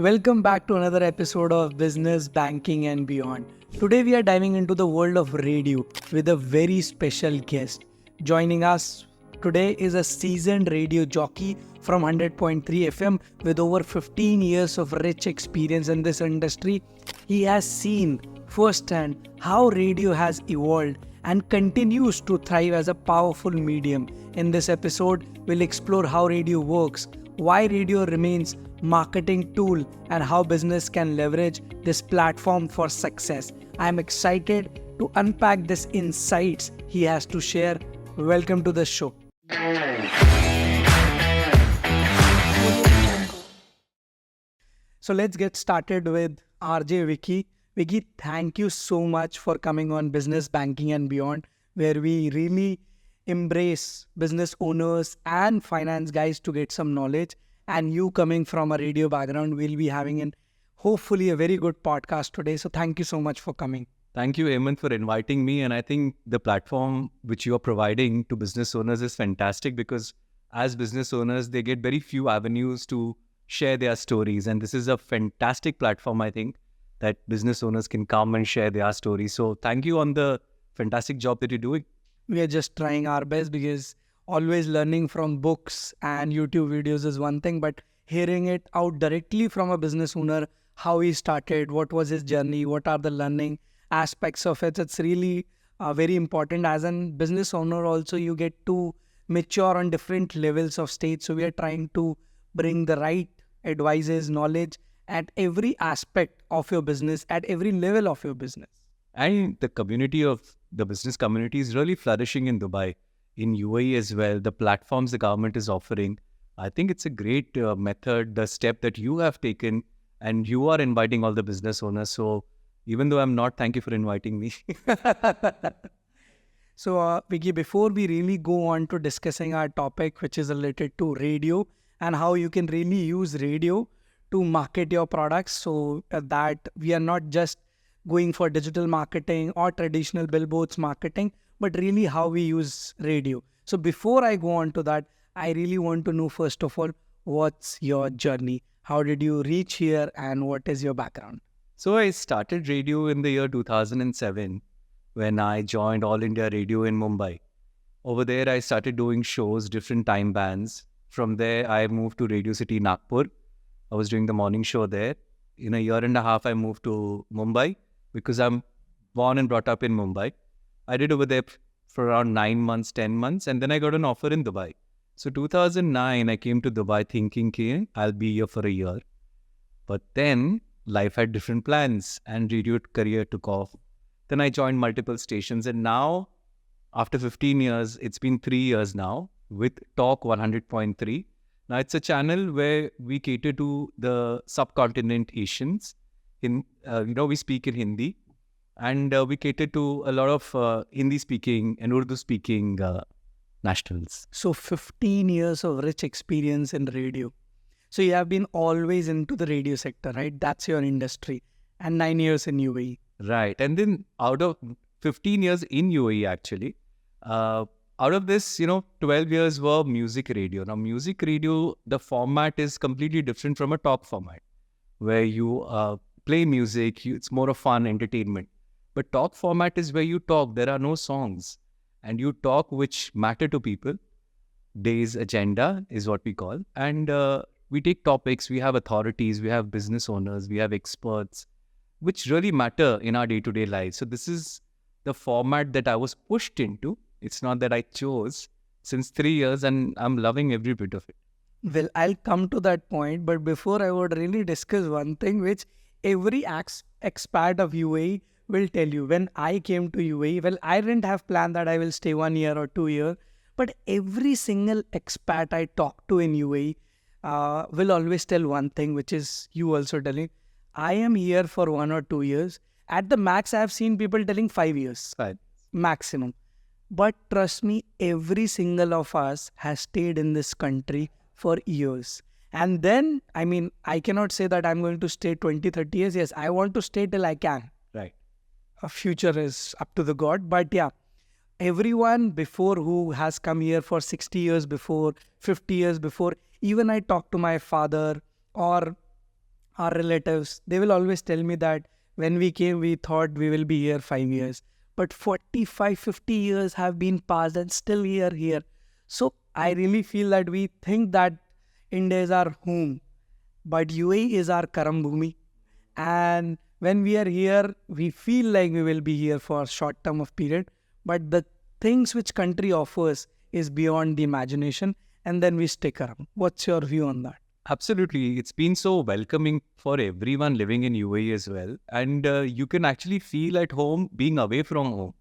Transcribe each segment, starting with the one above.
Welcome back to another episode of Business, Banking and Beyond. Today we are diving into the world of radio with a very special guest. Joining us today is a seasoned radio jockey from 100.3 FM with over 15 years of rich experience in this industry. He has seen firsthand how radio has evolved and continues to thrive as a powerful medium. In this episode, we'll explore how radio works, why radio remains marketing tool and how business can leverage this platform for success. I am excited to unpack these insights he has to share. Welcome to the show. So let's get started with RJ Vicky. Vicky, thank you so much for coming on Business, Banking and Beyond, where we really embrace business owners and finance guys to get some knowledge. And you coming from a radio background, we'll be having hopefully a very good podcast today. So thank you so much for coming. Thank you, Hemant, for inviting me. And I think the platform which you are providing to business owners is fantastic because as business owners, they get very few avenues to share their stories. And this is a fantastic platform, I think, that business owners can come and share their stories. So thank you on the fantastic job that you're doing. We are just trying our best because always learning from books and YouTube videos is one thing, but hearing it out directly from a business owner, how he started, what was his journey, what are the learning aspects of it, it's really very important. As a business owner also, you get to mature on different levels of stage. So we are trying to bring the right advices, knowledge at every aspect of your business, at every level of your business. And the community of the business community is really flourishing in Dubai. In UAE as well, the platforms the government is offering. I think it's a great method, the step that you have taken, and you are inviting all the business owners. So even though I'm not, thank you for inviting me. So, Vicky, before we really go on to discussing our topic, which is related to radio and how you can really use radio to market your products, so that we are not just going for digital marketing or traditional billboards marketing, but really how we use radio. So before I go on to that, I really want to know, first of all, what's your journey? How did you reach here and what is your background? So I started radio in the year 2007 when I joined All India Radio in Mumbai. Over there, I started doing shows, different time bands. From there, I moved to Radio City Nagpur. I was doing the morning show there. In a year and a half, I moved to Mumbai because I'm born and brought up in Mumbai. I did over there for around 9 months, 10 months, and then I got an offer in Dubai. So 2009, I came to Dubai thinking, I'll be here for a year. But then life had different plans and radio career took off. Then I joined multiple stations and now, after 15 years, it's been 3 years now with Talk 100.3. Now it's a channel where we cater to the subcontinent Asians. We speak in Hindi. And we cater to a lot of Hindi-speaking and Urdu-speaking nationals. So 15 years of rich experience in radio. So you have been always into the radio sector, right? That's your industry. And 9 years in UAE. Right. And then out of 15 years in UAE, actually, out of this, 12 years were music radio. Now, music radio, the format is completely different from a talk format, where you play music, it's more of fun, entertainment. But talk format is where you talk. There are no songs. And you talk which matter to people. Day's agenda is what we call. And we take topics. We have authorities. We have business owners. We have experts, which really matter in our day-to-day lives. So this is the format that I was pushed into. It's not that I chose since 3 years and I'm loving every bit of it. Well, I'll come to that point. But before, I would really discuss one thing which every expat of UAE will tell you. When I came to UAE, well, I didn't have planned that I will stay 1 year or 2 years, but every single expat I talk to in UAE will always tell one thing, which is you also telling, I am here for 1 or 2 years. At the max, I have seen people telling 5 years, Right. maximum. But trust me, every single of us has stayed in this country for years. And then, I cannot say that I'm going to stay 20, 30 years. Yes, I want to stay till I can. Right. A future is up to the God. But yeah, everyone before who has come here for 60 years before, 50 years before, even I talk to my father or our relatives, they will always tell me that when we came, we thought we will be here 5 years. But 45, 50 years have been passed and still we are here. So I really feel that we think that India is our home, but UAE is our Karambhumi. And when we are here, we feel like we will be here for a short term of period. But the things which country offers is beyond the imagination, and then we stick around. What's your view on that? Absolutely. It's been so welcoming for everyone living in UAE as well. And you can actually feel at home being away from home.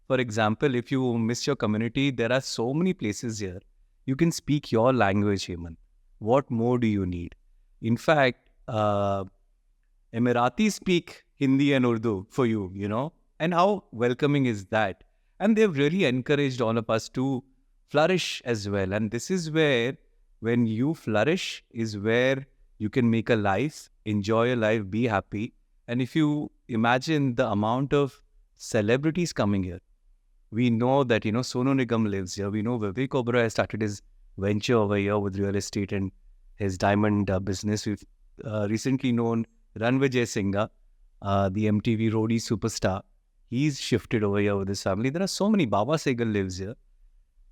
For example, if you miss your community, there are so many places here. You can speak your language, Hemant. What more do you need? In fact, Emiratis speak Hindi and Urdu for you, you know, and how welcoming is that? And they've really encouraged all of us to flourish as well. And this is where, when you flourish, is where you can make a life, enjoy your life, be happy. And if you imagine the amount of celebrities coming here, we know that, you know, Sonu Nigam lives here. We know Vivek Oberoi has started his venture over here with real estate and his diamond business. We've recently known Ranvijay Singha, the MTV roadie superstar. He's shifted over here with his family. There are so many. Baba Segal lives here.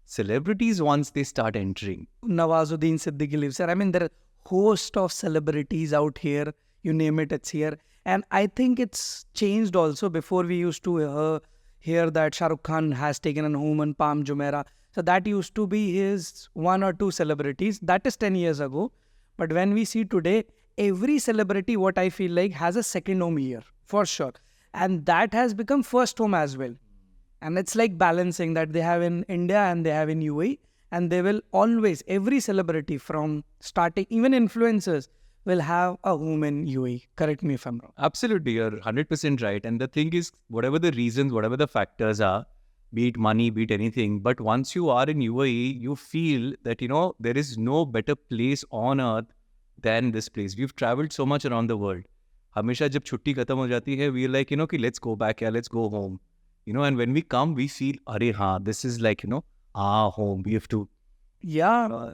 Celebrities, once they start entering. Nawazuddin Siddiqui lives here. I mean, there are host of celebrities out here. You name it, it's here. And I think it's changed also. Before we used to hear that Shah Rukh Khan has taken a home in Palm Jumeirah. So that used to be his one or two celebrities. That is 10 years ago. But when we see today, every celebrity, what I feel like, has a second home here, for sure. And that has become first home as well. And it's like balancing that they have in India and they have in UAE. And they will always, every celebrity from starting, even influencers, will have a home in UAE. Correct me if I'm wrong. Absolutely, you're 100% right. And the thing is, whatever the reasons, whatever the factors are, be it money, be it anything, but once you are in UAE, you feel that, you know, there is no better place on earth than this place. We've traveled so much around the world. हमेशा जब छुट्टी खत्म हो जाती है, we are like, you know, कि let's go back, yeah, let's go home. You know, and when we come, we feel, अरे हाँ, this is like, you know, our home. We have to. Yeah.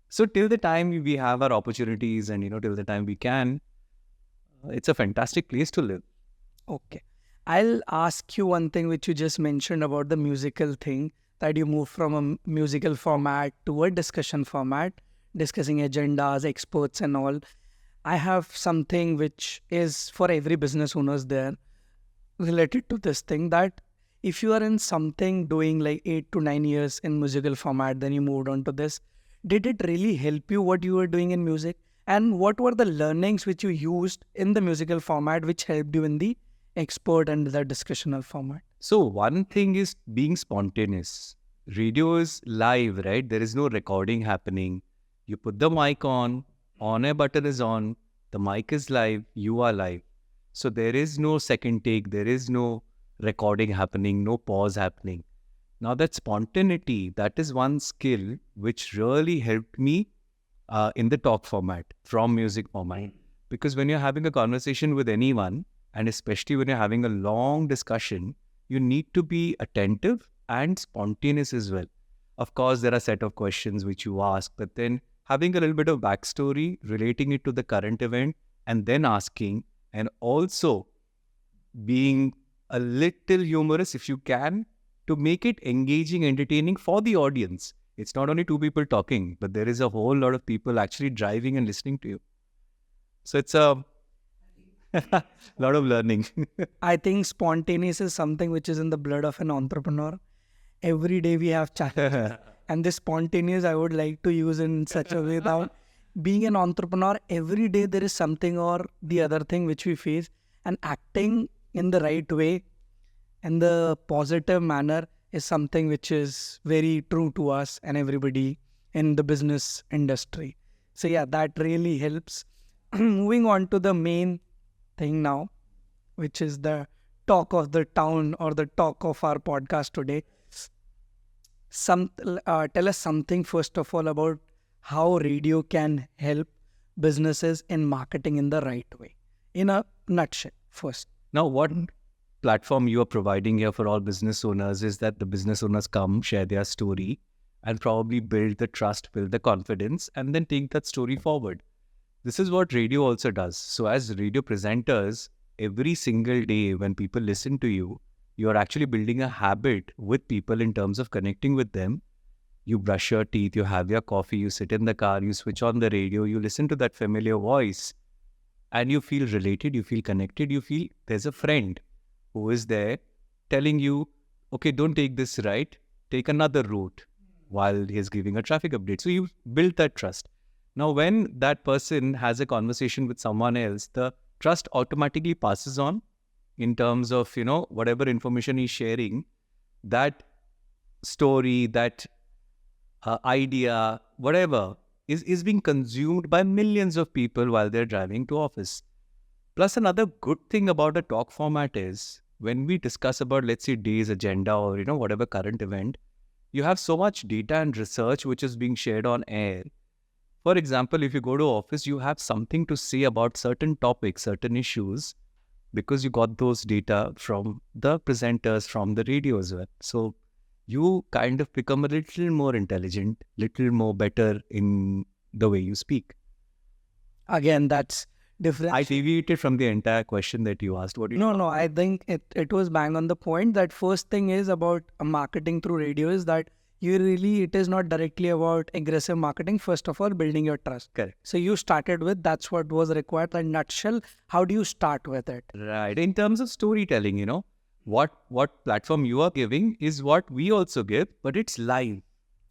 So till the time we have our opportunities and, you know, till the time we can, it's a fantastic place to live. Okay. I'll ask you one thing which you just mentioned about the musical thing, that you move from a musical format to a discussion format, discussing agendas, experts and all. I have something which is for every business owners there related to this thing, that if you are in something doing like 8 to 9 years in musical format, then you moved on to this, did it really help you what you were doing in music? And what were the learnings which you used in the musical format which helped you in the expert and the discussional format? So one thing is being spontaneous. Radio is live, right? There is no recording happening. You put the mic on air button is on, the mic is live, you are live. So there is no second take, there is no recording happening, no pause happening. Now that spontaneity, that is one skill which really helped me in the talk format, from music format. Because when you're having a conversation with anyone, and especially when you're having a long discussion, you need to be attentive and spontaneous as well. Of course, there are a set of questions which you ask, but then having a little bit of backstory, relating it to the current event, and then asking, and also being a little humorous if you can, to make it engaging, entertaining for the audience. It's not only two people talking, but there is a whole lot of people actually driving and listening to you. So it's a lot of learning. I think spontaneous is something which is in the blood of an entrepreneur. Every day we have challenges. And this spontaneous, I would like to use in such a way that being an entrepreneur, every day there is something or the other thing which we face, and acting in the right way and the positive manner is something which is very true to us and everybody in the business industry. So yeah, that really helps. Moving on to the main thing now, which is the talk of the town or the talk of our podcast today. Tell us something first of all about how radio can help businesses in marketing in the right way, in a nutshell first. Now, what platform you are providing here for all business owners is that the business owners come, share their story, and probably build the trust, build the confidence, and then take that story forward. This is what radio also does. So as radio presenters, every single day when people listen to you, you are actually building a habit with people in terms of connecting with them. You brush your teeth, you have your coffee, you sit in the car, you switch on the radio, you listen to that familiar voice, and you feel related, you feel connected, you feel there's a friend who is there telling you, okay, don't take this right, take another route while he's giving a traffic update. So you build that trust. Now, when that person has a conversation with someone else, the trust automatically passes on in terms of, whatever information he's sharing, that story, that idea, whatever, is being consumed by millions of people while they're driving to office. Plus, another good thing about a talk format is when we discuss about, let's say, day's agenda or, whatever current event, you have so much data and research which is being shared on air. For example, if you go to office, you have something to say about certain topics, certain issues, because you got those data from the presenters, from the radio as well. So you kind of become a little more intelligent, little more better in the way you speak. Again, that's different. I deviated from the entire question that you asked. What do you No, I think it was bang on the point. That first thing is about marketing through radio is that it is not directly about aggressive marketing. First of all, building your trust. Correct. So you started with, that's what was required. In nutshell, how do you start with it? Right. In terms of storytelling, what platform you are giving is what we also give, but it's live.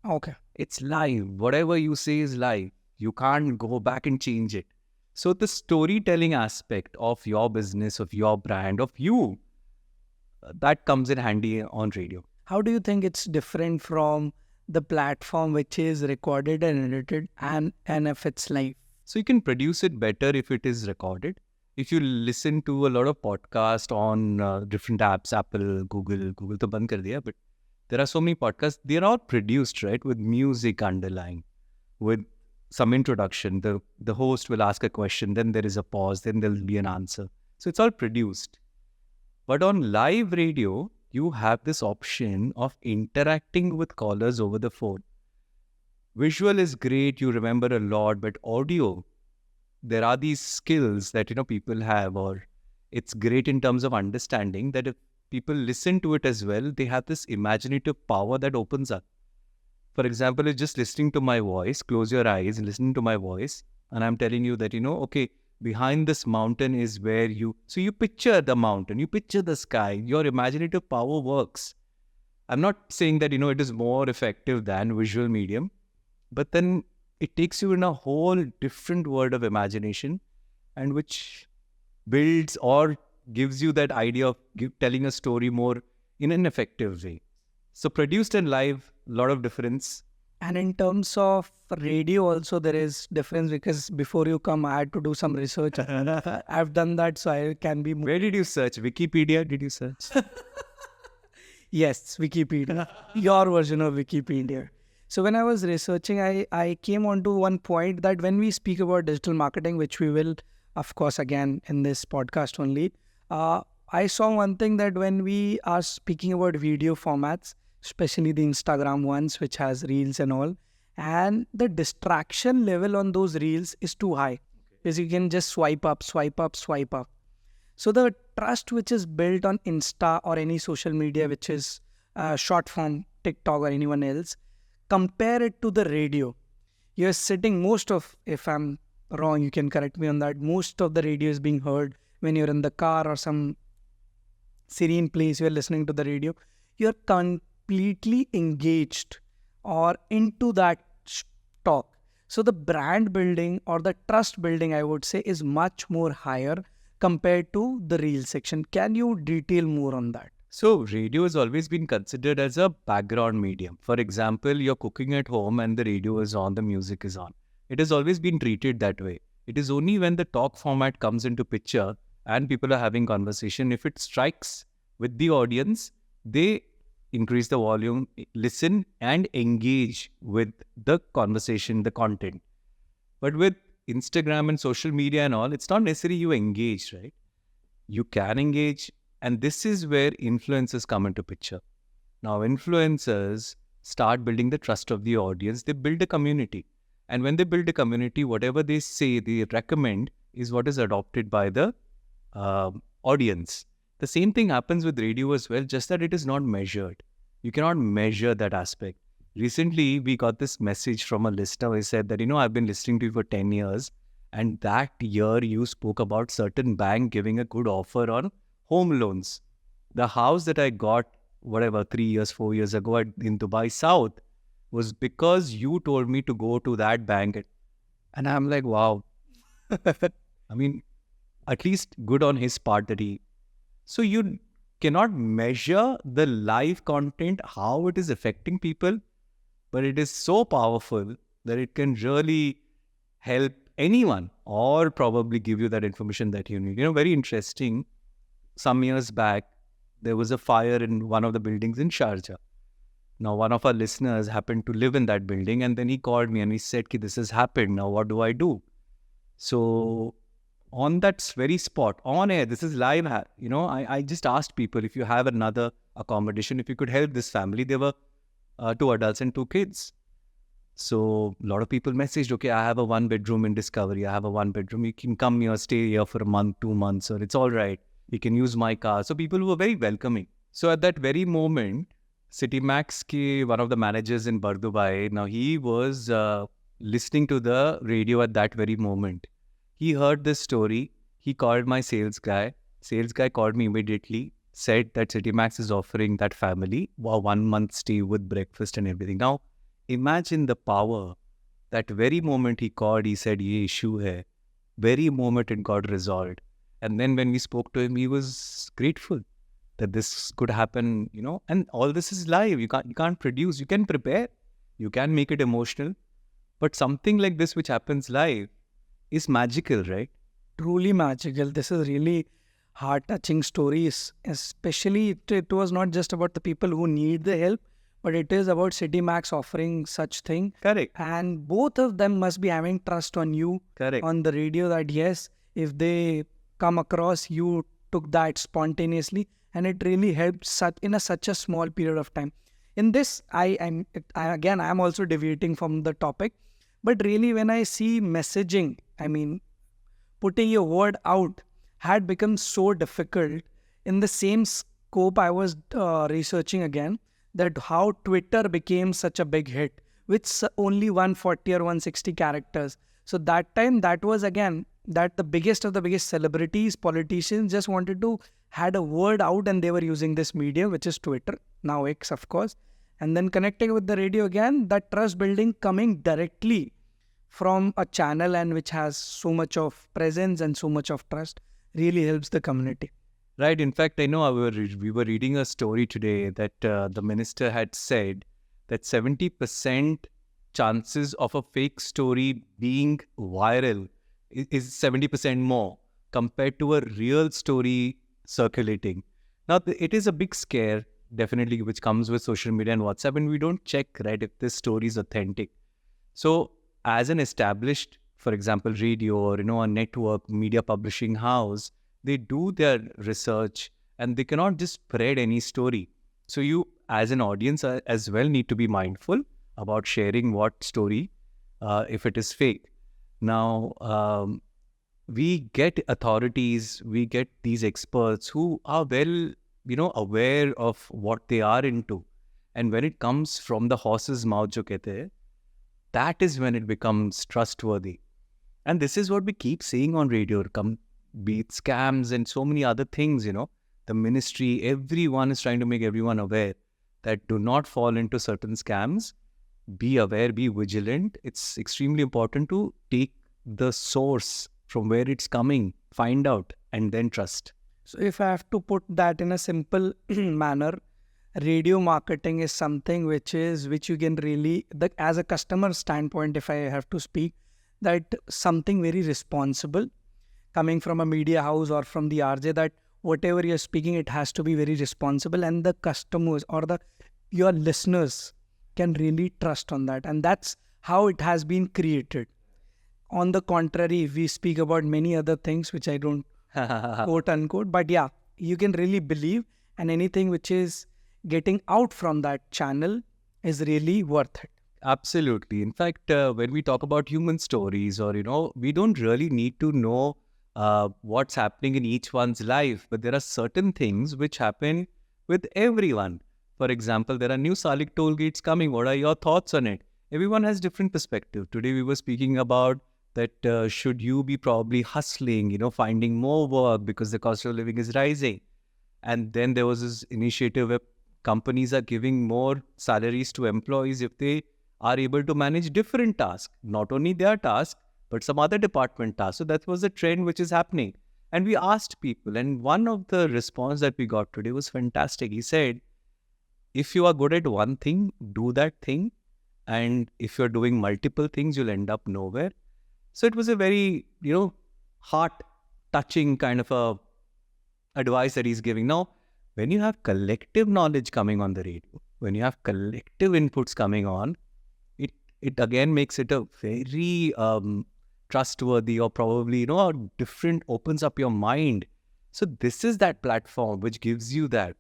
Okay. It's live. Whatever you say is live. You can't go back and change it. So the storytelling aspect of your business, of your brand, of you, that comes in handy on radio. How do you think it's different from the platform which is recorded and edited and if it's live? So you can produce it better if it is recorded. If you listen to a lot of podcasts on different apps, Apple, Google to ban kar diya, but there are so many podcasts, they're all produced, right? With music underlying, with some introduction. The host will ask a question, then there is a pause, then there'll be an answer. So it's all produced. But on live radio, you have this option of interacting with callers over the phone. Visual is great, you remember a lot, but audio, there are these skills that, people have, or it's great in terms of understanding that if people listen to it as well, they have this imaginative power that opens up. For example, it's just listening to my voice, close your eyes, listening to my voice, and I'm telling you that, okay, behind this mountain is where you picture the mountain, you picture the sky, your imaginative power works. I'm not saying that, it is more effective than visual medium, but then it takes you in a whole different world of imagination, and which builds or gives you that idea of telling a story more in an effective way. So produced and live, a lot of difference. And in terms of radio also, there is difference because before you come, I had to do some research. I've done that, so I can be more. Where did you search? Wikipedia did you search? Yes, Wikipedia. Your version of Wikipedia. So when I was researching, I came onto one point that when we speak about digital marketing, which we will, of course, again in this podcast only, I saw one thing that when we are speaking about video formats, especially the Instagram ones, which has reels and all, and the distraction level on those reels is too high. Because you can just swipe up, swipe up, swipe up. So the trust which is built on Insta or any social media, which is short form, TikTok or anyone else, compare it to the radio. You're sitting if I'm wrong, you can correct me on that, most of the radio is being heard when you're in the car or some serene place, you're listening to the radio. You're completely engaged or into that talk. So the brand building or the trust building, I would say, is much more higher compared to the reel section. Can you detail more on that? So radio has always been considered as a background medium. For example, you're cooking at home and the radio is on, the music is on. It has always been treated that way. It is only when the talk format comes into picture and people are having conversation, if it strikes with the audience, they increase the volume, listen and engage with the conversation, the content. But with Instagram and social media and all, it's not necessarily you engage, right? You can engage, and this is where influencers come into picture. Now, influencers start building the trust of the audience. They build a community. And when they build a community, whatever they say, they recommend is what is adopted by the audience. The same thing happens with radio as well, just that it is not measured. You cannot measure that aspect. Recently, we got this message from a listener who said that, I've been listening to you for 10 years. And that year you spoke about certain bank giving a good offer on home loans. The house that I got, 3 years, 4 years ago in Dubai South was because you told me to go to that bank. And I'm like, wow. I mean, at least good on his part that he... So you cannot measure the live content, how it is affecting people, but it is so powerful that it can really help anyone or probably give you that information that you need. Very interesting. Some years back, there was a fire in one of the buildings in Sharjah. Now, one of our listeners happened to live in that building, and then he called me and he said, this has happened. Now, what do I do? So on that very spot, on air, this is live, I just asked people, if you have another accommodation, if you could help this family. There were 2 adults and 2 kids. So a lot of people messaged, okay, I have a 1-bedroom in Discovery. I have a 1-bedroom. You can come here, stay here for a month, 2 months, or it's all right. You can use my car. So people were very welcoming. So at that very moment, Citimax ki one of the managers in Bardubai, now he was listening to the radio at that very moment. He heard this story. He called my sales guy. Sales guy called me immediately, said that Citimax is offering that family a 1-month stay with breakfast and everything. Now, imagine the power. That very moment he called, he said, ye issue hai. Very moment it got resolved. And then when we spoke to him, he was grateful that this could happen, and all this is live. You can't produce, you can prepare, you can make it emotional, but something like this which happens live is magical, right? Truly magical. This is really heart-touching stories, especially it was not just about the people who need the help, but it is about Citimax offering such thing. Correct. And both of them must be having trust on you. Correct. On the radio, that yes, if they come across, you took that spontaneously, and it really helped such a small period of time. In this, I am also deviating from the topic, but really when I see messaging, putting your word out had become so difficult. In the same scope, I was researching again that how Twitter became such a big hit with only 140 or 160 characters. So that time, that was again that the biggest of the biggest celebrities, politicians just wanted to had a word out, and they were using this medium, which is Twitter, now X, of course, and then connecting with the radio again, that trust building coming directly from a channel and which has so much of presence and so much of trust really helps the community. Right. In fact, I know we were reading a story today that the minister had said that 70% chances of a fake story being viral is 70% more compared to a real story circulating. Now, it is a big scare, definitely, which comes with social media and WhatsApp, and we don't check, right, if this story is authentic. So as an established, for example, radio or, a network, media publishing house, they do their research and they cannot just spread any story. So you, as an audience, as well need to be mindful about sharing what story, if it is fake. Now, we get authorities, we get these experts who are well, aware of what they are into. And when it comes from the horse's mouth, jo kehte hai, that is when it becomes trustworthy. And this is what we keep seeing on radio, be it scams and so many other things, the ministry, everyone is trying to make everyone aware that do not fall into certain scams. Be aware, be vigilant. It's extremely important to take the source from where it's coming, find out, and then trust. So if I have to put that in a simple manner, radio marketing is something which you can really, as a customer standpoint, if I have to speak, that something very responsible coming from a media house or from the RJ, that whatever you're speaking, it has to be very responsible, and the customers or your listeners can really trust on that. And that's how it has been created. On the contrary, we speak about many other things which I don't quote unquote, but yeah, you can really believe, and anything which is getting out from that channel is really worth it. Absolutely. In fact, when we talk about human stories, or we don't really need to know what's happening in each one's life, but there are certain things which happen with everyone. For example, there are new Salik toll gates coming. What are your thoughts on it? Everyone has different perspective. Today we were speaking about that should you be probably hustling, finding more work because the cost of living is rising. And then there was this initiative where companies are giving more salaries to employees if they are able to manage different tasks, not only their task, but some other department tasks. So that was a trend which is happening. And we asked people, and one of the response that we got today was fantastic. He said, if you are good at one thing, do that thing. And if you're doing multiple things, you'll end up nowhere. So it was a very, heart-touching kind of a advice that he's giving. Now, when you have collective knowledge coming on the radio, when you have collective inputs coming on, it again makes it a very trustworthy, or probably, different, opens up your mind. So this is that platform which gives you that,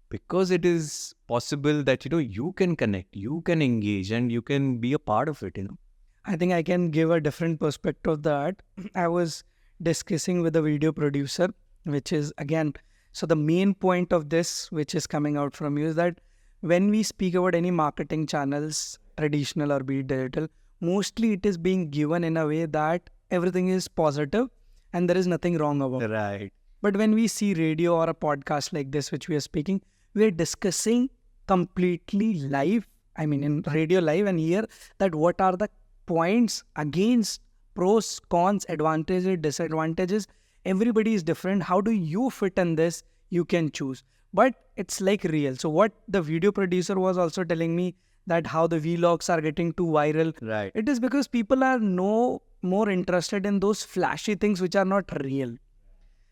because it is possible that, you can connect, you can engage, and you can be a part of it, I think I can give a different perspective of that. I was discussing with a video producer, which is again, so the main point of this, which is coming out from you, is that when we speak about any marketing channels, traditional or be it digital, mostly it is being given in a way that everything is positive and there is nothing wrong about it. Right. But when we see radio or a podcast like this, which we are speaking, we are discussing completely live, I mean in radio live, and here that what are the points against, pros, cons, advantages, disadvantages. Everybody is different. How do you fit in this? You can choose. But it's like real. So what the video producer was also telling me, that how the vlogs are getting too viral. Right. It is because people are no more interested in those flashy things which are not real.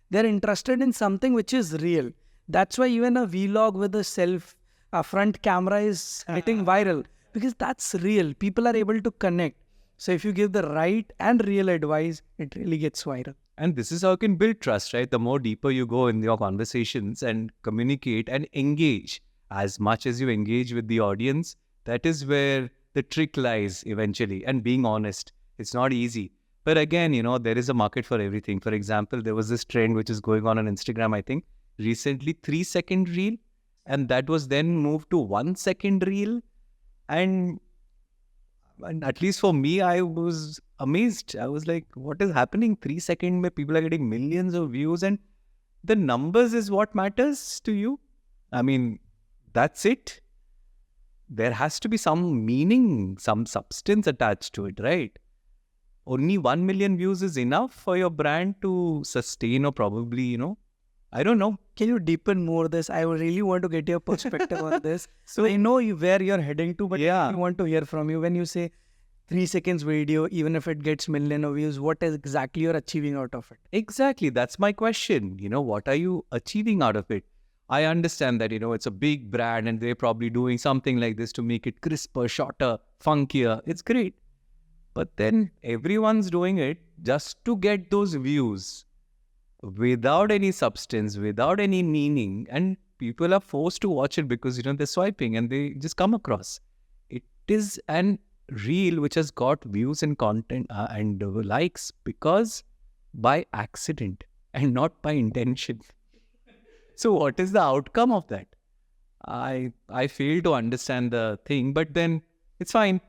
They're interested in something which is real. That's why even a vlog with a front camera is getting viral, because that's real. People are able to connect. So if you give the right and real advice, it really gets viral. And this is how you can build trust, right? The more deeper you go in your conversations and communicate and engage, as much as you engage with the audience, that is where the trick lies eventually. And being honest, it's not easy. But again, there is a market for everything. For example, there was this trend which is going on Instagram, I think, recently, 3-second reel. And that was then moved to 1-second reel. And at least for me, I was amazed. I was like, what is happening? 3 seconds where people are getting millions of views, and the numbers is what matters to you. I mean, that's it. There has to be some meaning, some substance attached to it, right? Only 1 million views is enough for your brand to sustain, or probably, I don't know. Can you deepen more this? I really want to get your perspective on this. So I know where you're heading to, but I want to hear from you. When you say 3 seconds video, even if it gets million of views, what is exactly you're achieving out of it? Exactly. That's my question. What are you achieving out of it? I understand that, it's a big brand and they're probably doing something like this to make it crisper, shorter, funkier. It's great. But then everyone's doing it just to get those views without any substance, without any meaning. And people are forced to watch it because, they're swiping and they just come across. It is an reel which has got views and content and likes because by accident and not by intention. So what is the outcome of that? I fail to understand the thing, but then it's fine.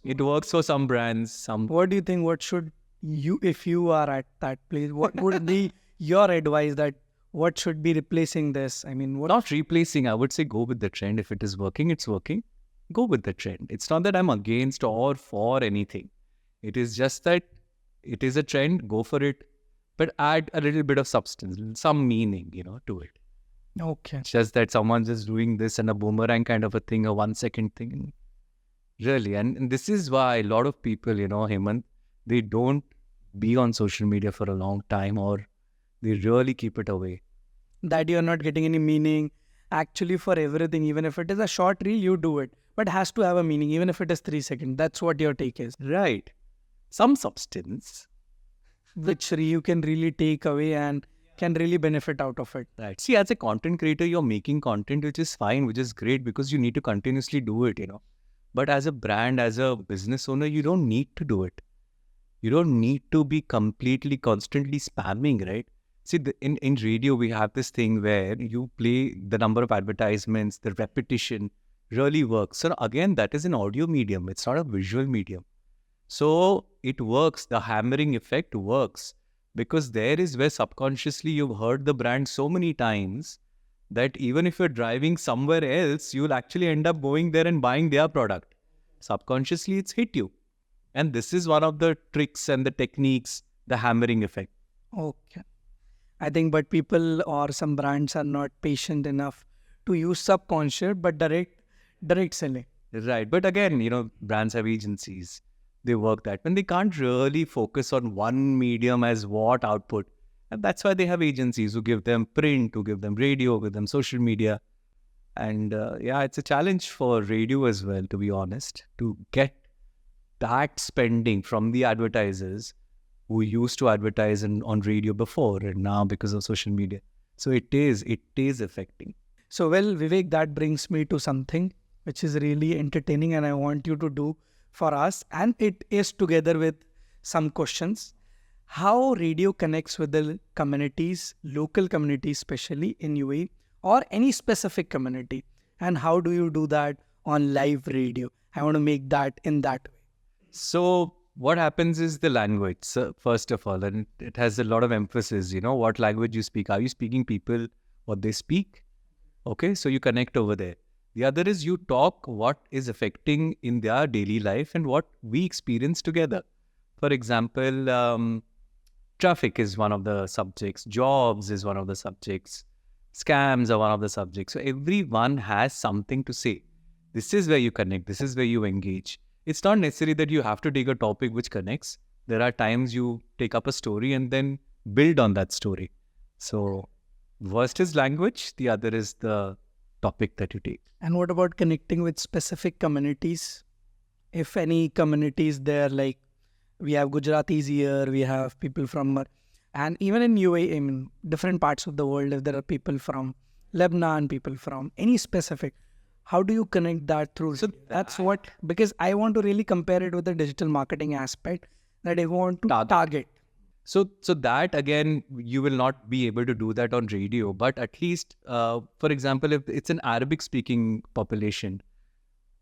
It works for some brands. What do you think? What should you, if you are at that place, what would be your advice that what should be replacing this? I mean, what? Not replacing. I would say go with the trend. If it is working, it's working. Go with the trend. It's not that I'm against or for anything. It is just that it is a trend. Go for it, but add a little bit of substance, some meaning, to it. Okay. It's just that someone's just doing this and a boomerang kind of a thing, a 1-second thing. Really. And this is why a lot of people, Hemant, they don't be on social media for a long time, or they really keep it away. That you're not getting any meaning. Actually, for everything, even if it is a short reel, you do it. But has to have a meaning, even if it is 3 seconds. That's what your take is. Right. Some substance. Which you can really take away and can really benefit out of it. Right. See, as a content creator, you're making content which is fine, which is great, because you need to continuously do it, But as a brand, as a business owner, you don't need to do it. You don't need to be constantly spamming, right? See, in radio, we have this thing where you play the number of advertisements, the repetition really works. So again, that is an audio medium. It's not a visual medium. So it works. The hammering effect works because there is where subconsciously you've heard the brand so many times that even if you're driving somewhere else, you'll actually end up going there and buying their product. Subconsciously, it's hit you. And this is one of the tricks and the techniques, the hammering effect. Okay. I think, but people or some brands are not patient enough to use subconscious but direct selling. Right. But again, brands have agencies. They work that when they can't really focus on one medium as what output. And that's why they have agencies who give them print, who give them radio, give them social media. And it's a challenge for radio as well, to be honest, to get that spending from the advertisers who used to advertise on radio before and now because of social media. So it is affecting. So, well, Vivek, that brings me to something which is really entertaining and I want you to do for us. And it is together with some questions. How radio connects with the communities, local communities, especially in UAE or any specific community. And how do you do that on live radio? I want to make that in that way. So what happens is the language, first of all, and it has a lot of emphasis, what language you speak. Are you speaking people what they speak? Okay, so you connect over there. The other is you talk what is affecting in their daily life and what we experience together. For example, traffic is one of the subjects, jobs is one of the subjects, scams are one of the subjects. So everyone has something to say. This is where you connect, this is where you engage. It's not necessary that you have to take a topic which connects. There are times you take up a story and then build on that story. So first is language, the other is the topic that you take. And what about connecting with specific communities? If any communities there, like we have Gujaratis here, we have people from, and even in UAE, in different parts of the world, if there are people from Lebanon, people from any specific, how do you connect that through? So that's what, because I want to really compare it with the digital marketing aspect that I want to target. So that again, you will not be able to do that on radio, but at least, for example, if it's an Arabic speaking population,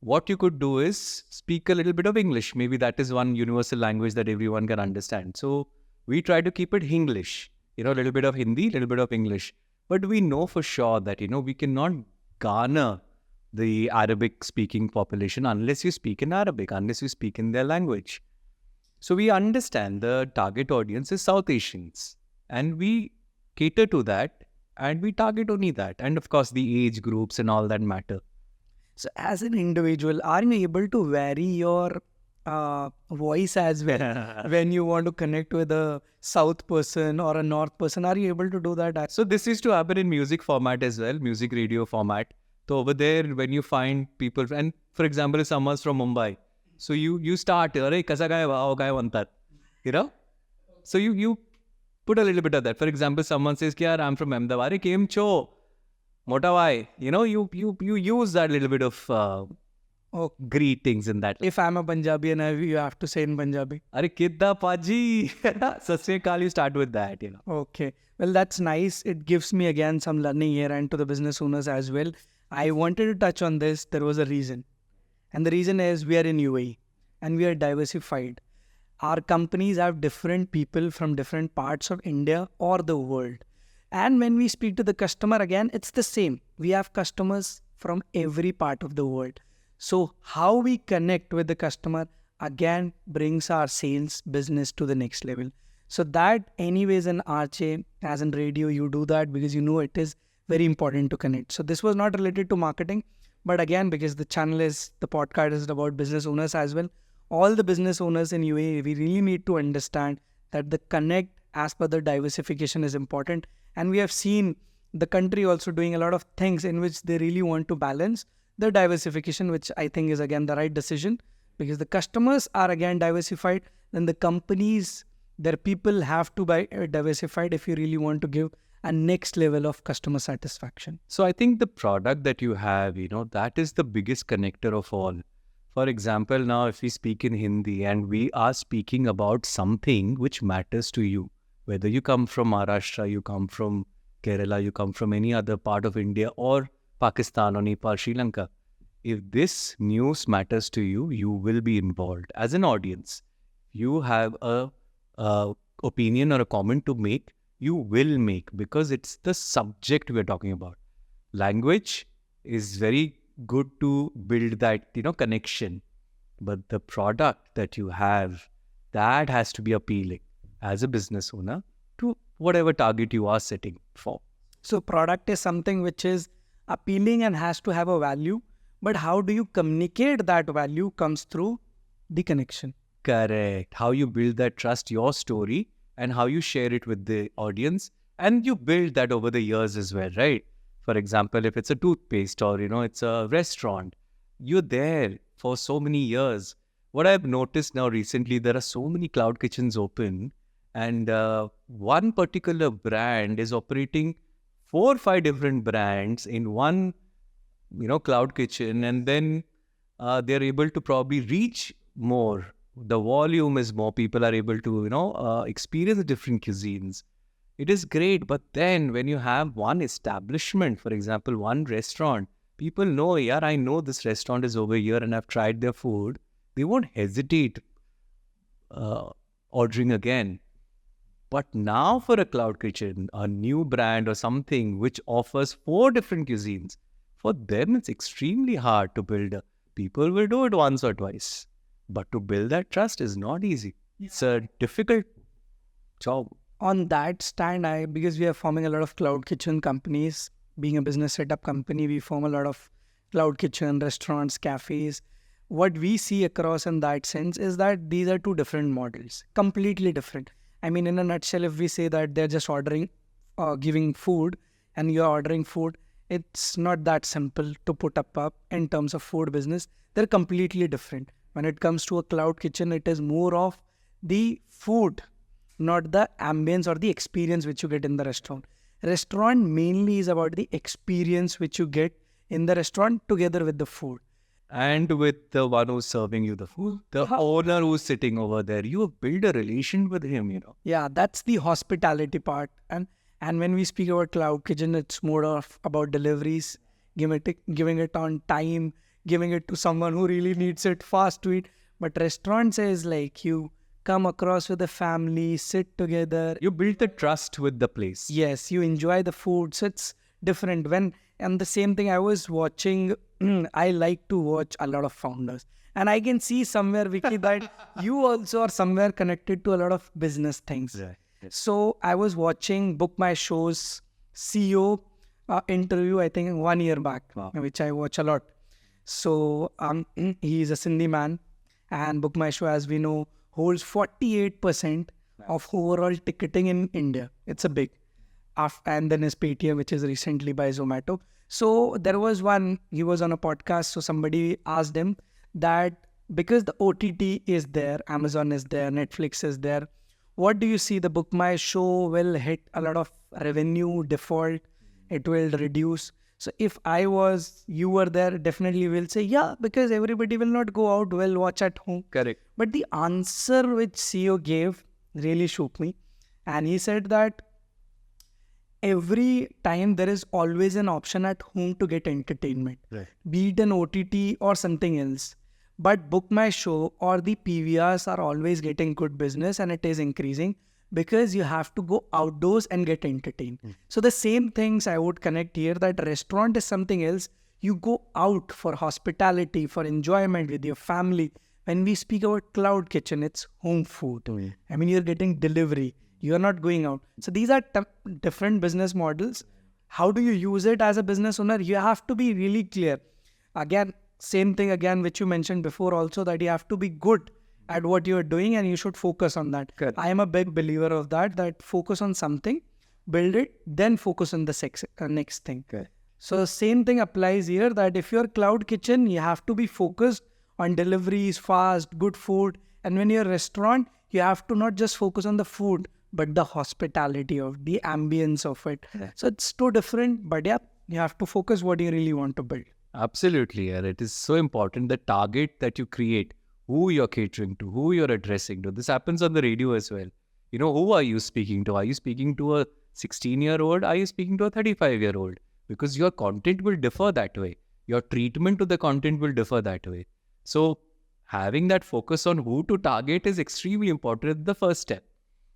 what you could do is speak a little bit of English. Maybe that is one universal language that everyone can understand. So we try to keep it English, a little bit of Hindi, a little bit of English. But we know for sure that, we cannot garner the Arabic speaking population unless you speak in Arabic, unless you speak in their language. So we understand the target audience is South Asians and we cater to that and we target only that. And of course, the age groups and all that matter. So as an individual, are you able to vary your voice as well when you want to connect with a South person or a North person? Are you able to do that? So this used to happen in music format as well, music radio format. So over there, when you find people, and for example, if someone's from Mumbai, so you start, "Arey, kasa gaya wow gaya vantat," So you put a little bit of that. For example, someone says, "Yaar, I'm from Ahmedabad. Arey, kem cho, mota bhai." You use that little bit of greetings in that. If I'm a Punjabi and you have to say in Punjabi, "Arey, kidda paji," Sat Sri Akal, you start with that. Okay, well that's nice. It gives me again some learning here and to the business owners as well. I wanted to touch on this. There was a reason. And the reason is we are in UAE and we are diversified. Our companies have different people from different parts of India or the world. And when we speak to the customer, again, it's the same. We have customers from every part of the world. So how we connect with the customer, again, brings our sales business to the next level. So that anyways in Arche, as in radio, you do that because it is very important to connect. So this was not related to marketing, but again, because the podcast is about business owners as well. All the business owners in UAE, we really need to understand that the connect as per the diversification is important. And we have seen the country also doing a lot of things in which they really want to balance the diversification, which I think is again the right decision because the customers are again diversified. Then the companies, their people have to be diversified if you really want to give a next level of customer satisfaction. So I think the product that you have, that is the biggest connector of all. For example, now if we speak in Hindi and we are speaking about something which matters to you, whether you come from Maharashtra, you come from Kerala, you come from any other part of India or Pakistan or Nepal, Sri Lanka, if this news matters to you, you will be involved as an audience. You have a opinion or a comment to make, you will make, because it's the subject we're talking about. Language is very good to build that, connection, but the product that you have, that has to be appealing as a business owner to whatever target you are setting for. So product is something which is appealing and has to have a value, but how do you communicate that value comes through the connection. Correct. How you build that trust, your story, and how you share it with the audience, and you build that over the years as well, right? For example, if it's a toothpaste or, it's a restaurant, you're there for so many years. What I've noticed now recently, there are so many cloud kitchens open, and one particular brand is operating 4 or 5 different brands in one, cloud kitchen, and then they're able to probably reach more. The volume is more. People are able to, experience the different cuisines. It is great, but then when you have one establishment, for example, one restaurant, people know, yeah, I know this restaurant is over here and I've tried their food. They won't hesitate ordering again. But now for a cloud kitchen, a new brand or something which offers 4 different cuisines, for them it's extremely hard to build. People will do it once or twice, but to build that trust is not easy. It's a difficult job. On that stand, because we are forming a lot of cloud kitchen companies, being a business setup company, we form a lot of cloud kitchen, restaurants, cafes. What we see across in that sense is that these are 2 different models, completely different. I mean, in a nutshell, if we say that they're just ordering, giving food and you're ordering food, it's not that simple to put up in terms of food business. They're completely different. When it comes to a cloud kitchen, it is more of the food, not the ambience or the experience which you get in the restaurant. Restaurant mainly is about the experience which you get in the restaurant together with the food. And with the one who's serving you the food, the owner who's sitting over there, you build a relation with him, Yeah, that's the hospitality part. And when we speak about cloud kitchen, it's more of about deliveries, giving it on time, giving it to someone who really needs it fast to eat. But restaurants is like you come across with the family, sit together. You build the trust with the place. Yes, you enjoy the food. So it's different. And the same thing I was watching, I like to watch a lot of founders. And I can see somewhere, Vicky, that you also are somewhere connected to a lot of business things. Right. Yes. So I was watching Book My Show's CEO interview, I think 1 year back, which I watch a lot. So he is a Sindhi man, and Book My Show, as we know, holds 48% of overall ticketing in India. It's a big. And then his Paytm, which is recently by Zomato. So there was he was on a podcast, so somebody asked him that because the OTT is there, Amazon is there, Netflix is there, what do you see? The Book My Show will hit a lot of revenue default, it will reduce. So if you were there, definitely will say, yeah, because everybody will not go out, will watch at home. Correct. But the answer which CEO gave really shook me. And he said that every time there is always an option at home to get entertainment, right, be it an OTT or something else. But Book My Show or the PVRs are always getting good business, and it is increasing because you have to go outdoors and get entertained. So the same things I would connect here, that restaurant is something else. You go out for hospitality, for enjoyment with your family. When we speak about cloud kitchen, it's home food. I mean, you're getting delivery. You're not going out. So these are different business models. How do you use it as a business owner? You have to be really clear. Again, same thing again, which you mentioned before also, that you have to be good at what you're doing and you should focus on that. Correct. I am a big believer of that focus on something, build it, then focus on the next thing. Correct. So the same thing applies here, that if you're cloud kitchen, you have to be focused on deliveries, fast, good food. And when you're a restaurant, you have to not just focus on the food, but the hospitality of the ambience of it. Yeah. So it's too different, but yeah, you have to focus what you really want to build. Absolutely, and it is so important the target that you create, who you're catering to, who you're addressing to. This happens on the radio as well. You know, who are you speaking to? Are you speaking to a 16-year-old? Are you speaking to a 35-year-old? Because your content will differ that way. Your treatment to the content will differ that way. So, having that focus on who to target is extremely important, the first step.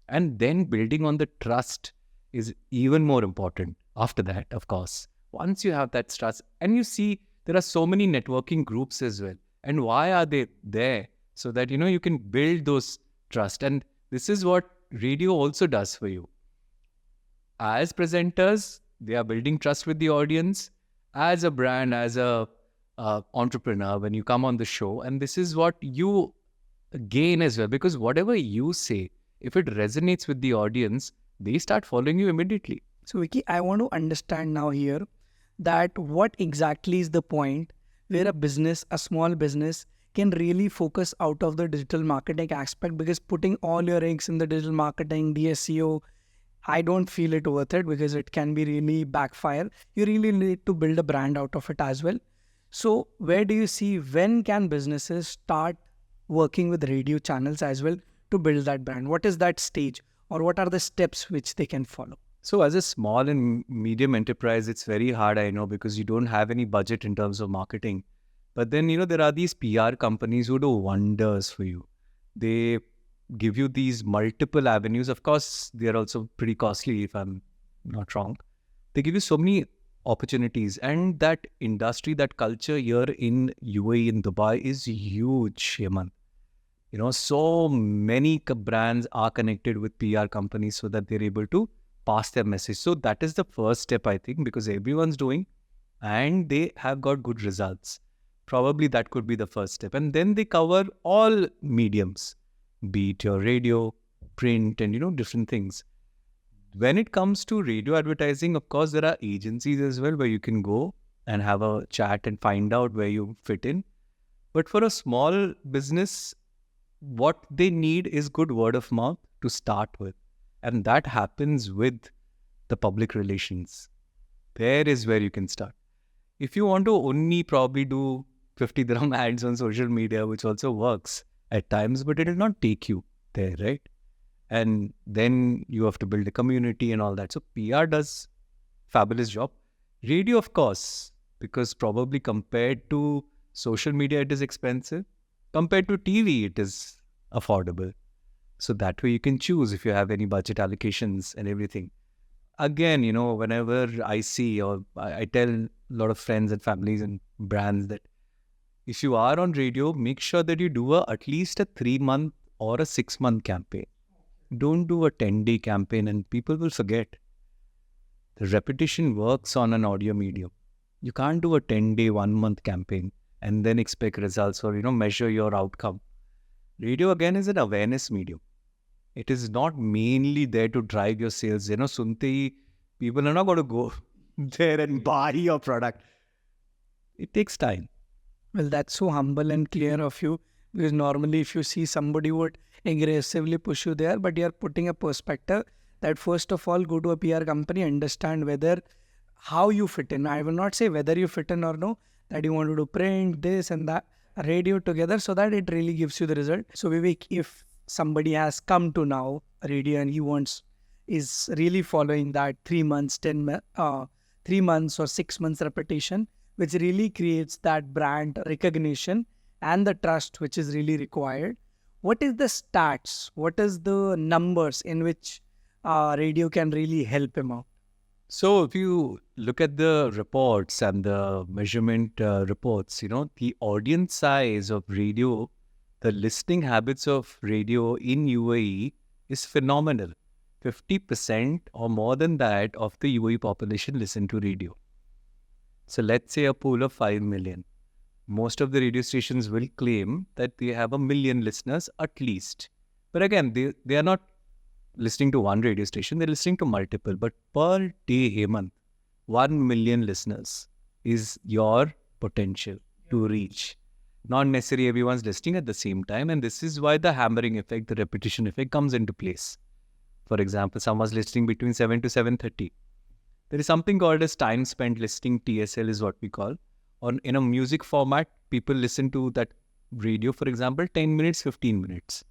And then building on the trust is even more important after that, of course. Once you have that trust, and you see there are so many networking groups as well. And why are they there? So that, you can build those trust. And this is what radio also does for you. As presenters, they are building trust with the audience. As a brand, as a entrepreneur, when you come on the show, and this is what you gain as well. Because whatever you say, if it resonates with the audience, they start following you immediately. So Vicky, I want to understand now here that what exactly is the point where a small business can really focus out of the digital marketing aspect, because putting all your eggs in the digital marketing, the SEO, I don't feel it worth it because it can be really backfire. You really need to build a brand out of it as well. So where do you see, when can businesses start working with radio channels as well to build that brand? What is that stage, or what are the steps which they can follow? So as a small and medium enterprise, it's very hard, I know, because you don't have any budget in terms of marketing. But then, there are these PR companies who do wonders for you. They give you these multiple avenues. Of course, they are also pretty costly, if I'm not wrong. They give you so many opportunities. And that industry, that culture here in UAE, in Dubai, is huge, Hemant. So many brands are connected with PR companies so that they're able to pass their message. So that is the first step, I think, because everyone's doing and they have got good results. Probably that could be the first step. And then they cover all mediums, be it your radio, print, and, different things. When it comes to radio advertising, of course, there are agencies as well where you can go and have a chat and find out where you fit in. But for a small business, what they need is good word of mouth to start with. And that happens with the public relations. There is where you can start. If you want to only probably do 50 dirham ads on social media, which also works at times, but it will not take you there, right? And then you have to build a community and all that. So PR does fabulous job. Radio, of course, because probably compared to social media, it is expensive. Compared to TV, it is affordable. So that way you can choose if you have any budget allocations and everything. Again, whenever I see, or I tell a lot of friends and families and brands that if you are on radio, make sure that you do at least a 3-month or a 6-month campaign. Don't do a 10-day campaign and people will forget. The repetition works on an audio medium. You can't do a 10-day, 1-month campaign and then expect results or, measure your outcome. Radio, again, is an awareness medium. It is not mainly there to drive your sales. Sunte hi, people are not going to go there and buy your product. It takes time. Well, that's so humble and clear of you, because normally if you see somebody would aggressively push you there, but you're putting a perspective that first of all, go to a PR company, understand how you fit in. I will not say whether you fit in or no, that you want to do print, this and that, radio together, so that it really gives you the result. So Vivek, if somebody has come to now radio and is really following that 3 months, 3 months or 6 months repetition, which really creates that brand recognition and the trust which is really required. What is the stats? What is the numbers in which radio can really help him out? So if you look at the reports and the measurement reports, the audience size of radio, the listening habits of radio in UAE is phenomenal. 50% or more than that of the UAE population listen to radio. So let's say a pool of 5 million. Most of the radio stations will claim that they have 1 million listeners at least. But again, they are not listening to one radio station, they're listening to multiple. But per day, Hemant, 1 million listeners is your potential to reach. Not necessarily everyone's listening at the same time. And this is why the hammering effect, the repetition effect comes into place. For example, someone's listening between 7 to 7:30. There is something called as time spent listening, TSL is what we call. in a music format, people listen to that radio, for example, 10 minutes, 15 minutes.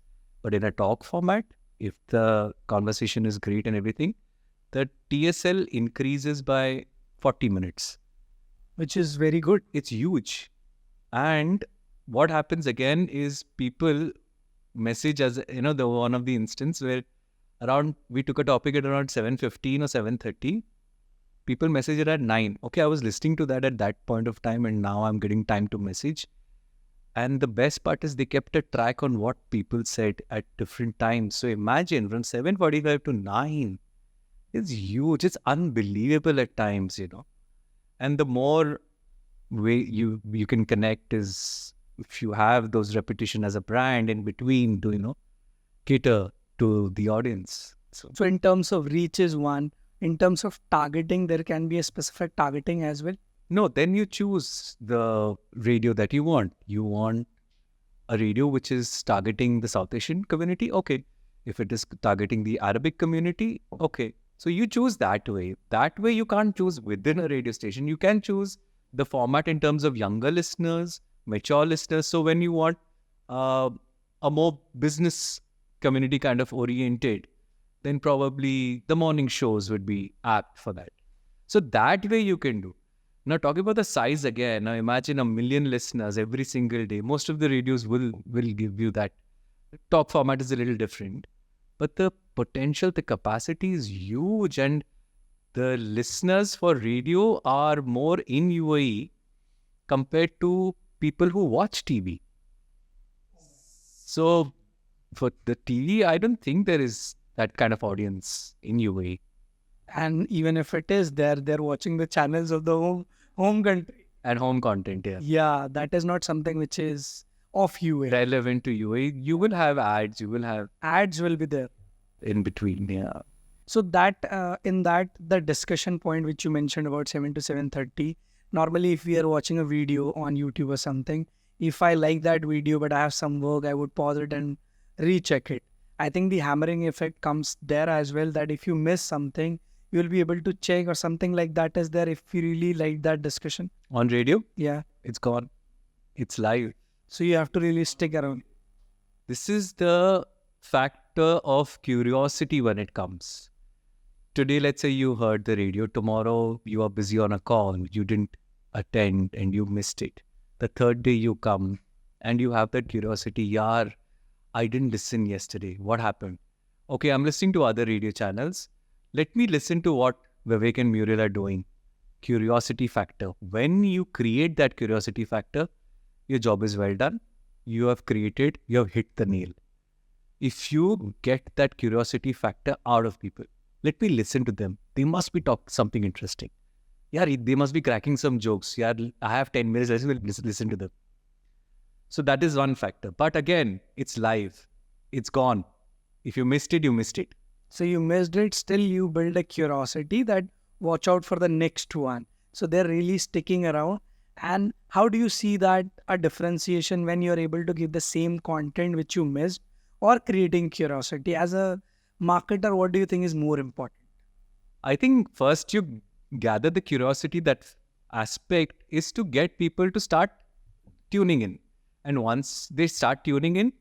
But in a talk format, if the conversation is great and everything, the TSL increases by 40 minutes. Which is very good. It's huge. And what happens again is people message, as the one of the instance where we took a topic at around 7:15 or 7:30. People message it at 9. Okay, I was listening to that at that point of time, and now I'm getting time to message. And the best part is they kept a track on what people said at different times. So imagine from 7:45 to 9. It's huge. It's unbelievable at times, And the more way you can connect is if you have those repetition as a brand in between to, cater to the audience. So in terms of reach is one. In terms of targeting, there can be a specific targeting as well. No, then you choose the radio that you want. You want a radio which is targeting the South Asian community? Okay. If it is targeting the Arabic community? Okay. So you choose that way. That way you can't choose within a radio station. You can choose the format in terms of younger listeners, mature listeners. So when you want a more business community kind of oriented, then probably the morning shows would be apt for that. So that way you can do. Now talking about the size again, now imagine 1 million listeners every single day. Most of the radios will give you that. Talk format is a little different. But the potential, the capacity is huge, and the listeners for radio are more in UAE compared to people who watch TV. So for the TV, I don't think there is that kind of audience in UAE. And even if it is there, they're watching the channels of the home country. And home content, yeah. Yeah, that is not something which is of UAE. Relevant to UAE. You will have ads, Ads will be there. In between, yeah. So that, the discussion point which you mentioned about 7 to 7:30, normally if we are watching a video on YouTube or something, if I like that video but I have some work, I would pause it and recheck it. I think the hammering effect comes there as well, that if you miss something, you will be able to check, or something like that is there if you really like that discussion. On radio? Yeah. It's gone. It's live. So you have to really stick around. This is the factor of curiosity when it comes. Today, let's say you heard the radio. Tomorrow, you are busy on a call. You didn't attend and you missed it. The third day you come and you have that curiosity. Yaar, I didn't listen yesterday. What happened? Okay, I'm listening to other radio channels. Let me listen to what Vivek and Muriel are doing. Curiosity factor. When you create that curiosity factor, your job is well done. You have hit the nail. If you get that curiosity factor out of people, let me listen to them. They must be talking something interesting. Yeah, they must be cracking some jokes. Yeah, I have 10 minutes. Let's listen to them. So that is one factor. But again, it's live. It's gone. If you missed it, you missed it. So you missed it. Still, you build a curiosity that watch out for the next one. So they're really sticking around. And how do you see that a differentiation when you're able to give the same content which you missed, or creating curiosity? As a marketer, what do you think is more important? I think first you gather the curiosity. That aspect is to get people to start tuning in. And once they start tuning in,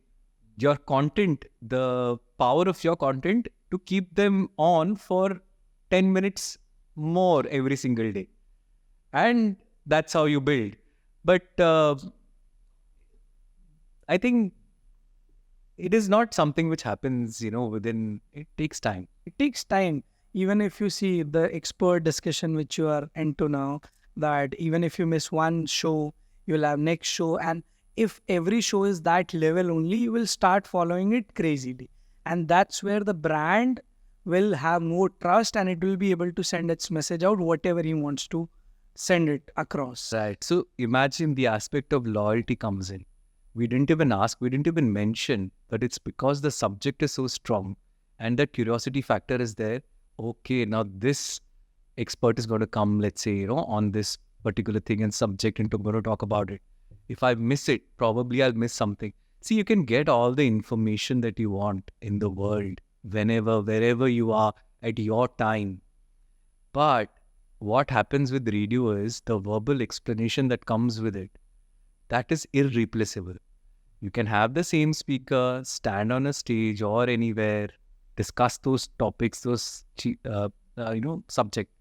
your content, the power of your content to keep them on for 10 minutes more every single day. And that's how you build. But I think it is not something which happens, within, it takes time. It takes time. Even if you see the expert discussion which you are into now, that even if you miss one show, you'll have next show. And if every show is that level only, you will start following it crazily. And that's where the brand will have more trust, and it will be able to send its message out, whatever he wants to send it across. Right. So imagine the aspect of loyalty comes in. We didn't even ask, we didn't even mention, but it's because the subject is so strong and that curiosity factor is there. Okay, now this expert is going to come, let's say, on this particular thing and subject, and going to talk about it. If I miss it, probably I'll miss something. See, you can get all the information that you want in the world, whenever, wherever you are, at your time. But what happens with radio is the verbal explanation that comes with it. That is irreplaceable. You can have the same speaker stand on a stage or anywhere, discuss those topics, subject.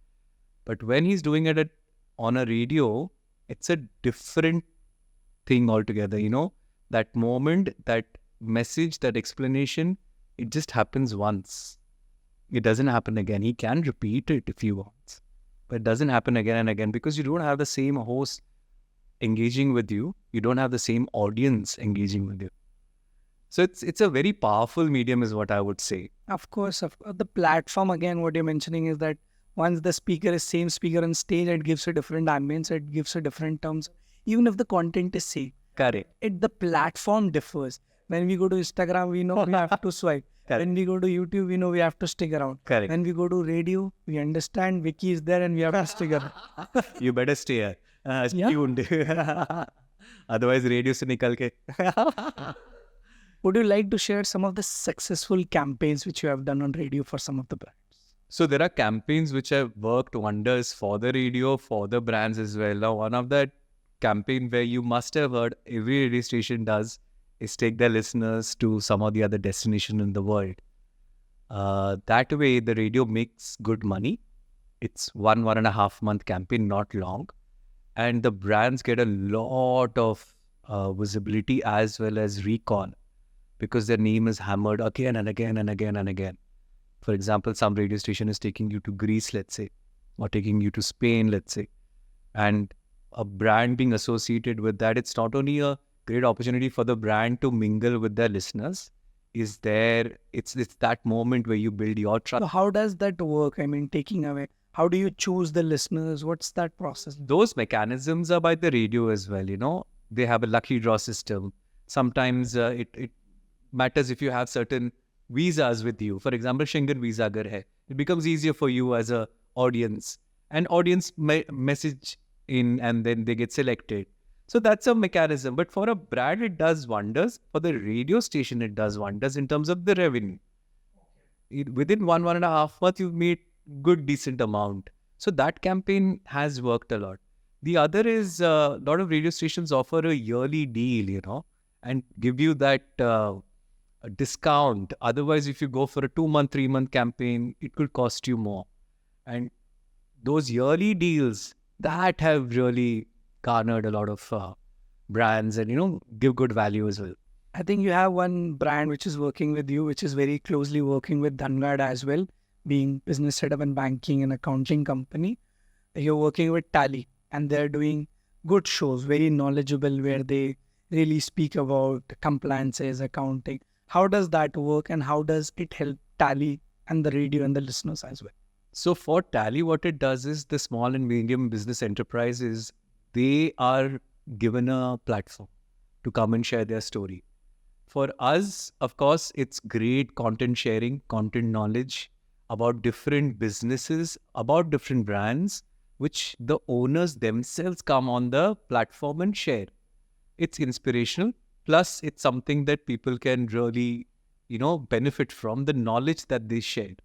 But when he's doing it on a radio, it's a different thing altogether. That moment, that message, that explanation, it just happens once. It doesn't happen again. He can repeat it if he wants, but it doesn't happen again and again because you don't have the same host engaging with you. You don't have the same audience engaging with you. So it's a very powerful medium is what I would say. Of course, the platform, again, what you're mentioning is that once the speaker is same speaker on stage, it gives a different ambience, it gives a different terms, even if the content is same. Correct. The platform differs. When we go to Instagram, we know we have to swipe. Correct. When we go to YouTube, we know we have to stick around. Correct. When we go to radio, we understand Vicky is there and we have to stick around. You better stay here. Yeah. Tuned. Otherwise, radio se nikal ke. Would you like to share some of the successful campaigns which you have done on radio for some of the brands? So there are campaigns which have worked wonders for the radio, for the brands as well. Now, one of that campaign where you must have heard every radio station does is take their listeners to some of the other destination in the world. That way, the radio makes good money. It's 1.5 month campaign, not long. And the brands get a lot of visibility as well as recall because their name is hammered again and again and again and again. For example, some radio station is taking you to Greece, let's say, or taking you to Spain, let's say. And a brand being associated with that, it's not only a great opportunity for the brand to mingle with their listeners. It's that moment where you build your trust. So how does that work? I mean, taking away, how do you choose the listeners? What's that process? Those mechanisms are by the radio as well, They have a lucky draw system. Sometimes it matters if you have certain visas with you. For example, Schengen visa agar hai. It becomes easier for you as a audience. And audience message in and then they get selected. So that's a mechanism. But for a brand, it does wonders. For the radio station, it does wonders in terms of the revenue. Within 1.5 months, you've made good, decent amount. So that campaign has worked a lot. The other is a lot of radio stations offer a yearly deal, and give you that discount. Otherwise, if you go for a 2-month, 3-month campaign, it could cost you more. And those yearly deals that have really garnered a lot of brands and, give good value as well. I think you have one brand which is working with you, which is very closely working with Dhangaad as well, being business setup and banking and accounting company. You're working with Tally and they're doing good shows, very knowledgeable, where they really speak about compliances, accounting. How does that work and how does it help Tally and the radio and the listeners as well? So for Tally, what it does is the small and medium business enterprises, they are given a platform to come and share their story. For us, of course, it's great content sharing, content knowledge about different businesses, about different brands, which the owners themselves come on the platform and share. It's inspirational. Plus, it's something that people can really, benefit from the knowledge that they shared.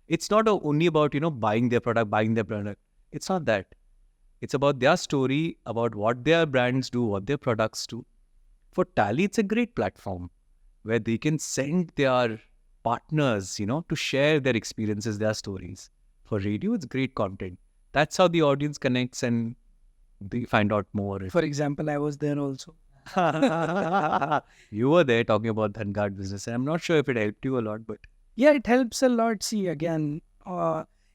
It's not only about, buying their product. It's not that. It's about their story, about what their brands do, what their products do. For Tally, it's a great platform where they can send their partners, to share their experiences, their stories. For radio, it's great content. That's how the audience connects and they find out more. For example, I was there also. You were there talking about Dhangaad business. I'm not sure if it helped you a lot, but... Yeah, it helps a lot. See, again,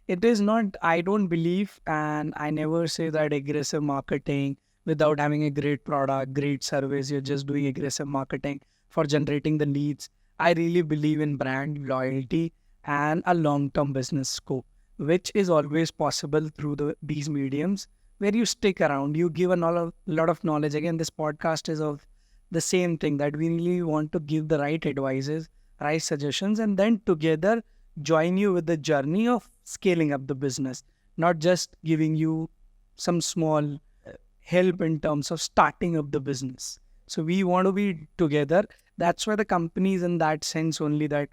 it is not, I don't believe, and I never say that aggressive marketing without having a great product, great service, you're just doing aggressive marketing for generating the leads. I really believe in brand loyalty and a long-term business scope, which is always possible through these mediums where you stick around, you give a lot of knowledge. Again, this podcast is of the same thing, that we really want to give the right advices, right suggestions, and then together join you with the journey of scaling up the business, not just giving you some small help in terms of starting up the business. So we want to be together. That's why the company is in that sense only, that